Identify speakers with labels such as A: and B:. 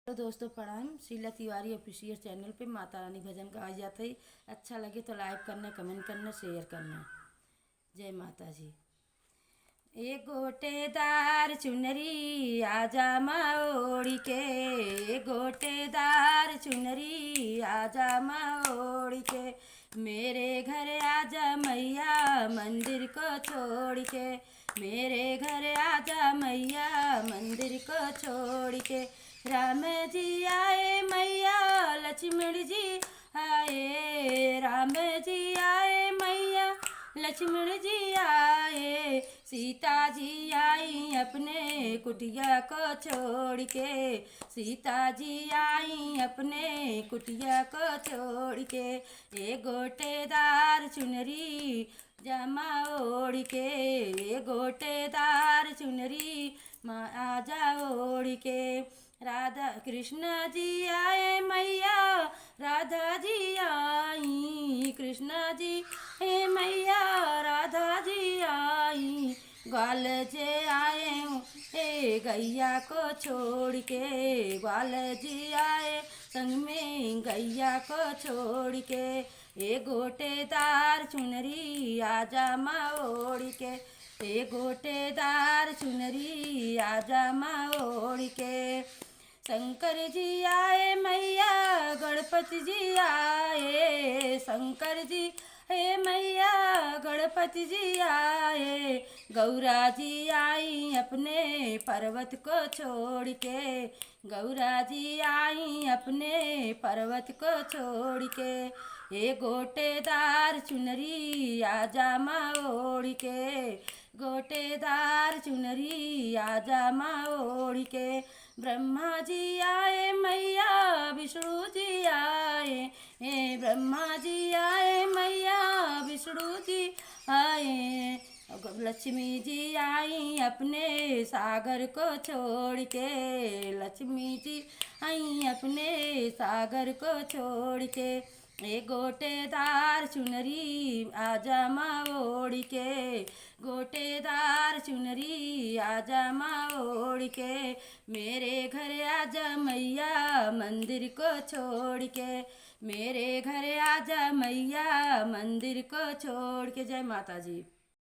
A: तो दोस्तों प्रणाम। शीला तिवारी ऑफिशियल चैनल पे माता रानी भजन गाया जाता है। अच्छा लगे तो लाइक करना, कमेंट करना, शेयर करना। जय माता जी। ए गोटेदार चुनरी आजा माँ ओढ़ी के, ए गोटेदार चुनरी आजा माँ ओढ़ी के, मेरे घर आजा मैया मंदिर को छोड़ के, मेरे घर आजा मैया मंदिर को छोड़ के। राम जी आए मैया लक्ष्मण जी आए, राम जी आए मैया लक्ष्मण जी आए, सीता जी आई अपने कुटिया को छोड़ के, सीता जी आई अपने कुटिया को छोड़ के। ए गोटेदार चुनरी जमा ओढ़ के, ए गोटेदार चुनरी माँ आजा ओढ़ के। राधा कृष्ण जी आए मैया राधा जी आई, कृष्ण जी हे मैया राधा जी आई, ग्वाल जे आए हे गैया को छोड़ के, ग्वाल जी आए संग में गैया को छोड़ के। ए गोटेदार चुनरी आजा माँ ओढ़ के, ए गोटेदार चुनरी आजा माँ ओढ़ के। शंकर जी आए मैया गणपति जी आए, शंकर जी हे मैया गणपति जी आए, गौरा जी आई अपने पर्वत को छोड़ के, गौरा जी आई अपने पर्वत को छोड़ के। ए गोटेदार चुनरी आजा माँ ओढ़ के, गोटेदार चुनरी आजा माँ ओढ़ के। ब्रह्मा जी आए मैया विष्णु जी आए, हे ब्रह्मा जी आए मैया विष्णु जी आए, लक्ष्मी जी आई अपने सागर को छोड़ के, लक्ष्मी जी आई अपने सागर को छोड़ के। ए गोटेदार चुनरी आजा माँ ओढ़ के, गोटेदार चुनरी आजा माँ ओढ़ के, मेरे घर आजा मैया मंदिर को छोड़ के, मेरे घर आजा मैया मंदिर को छोड़ के। जय माता जी।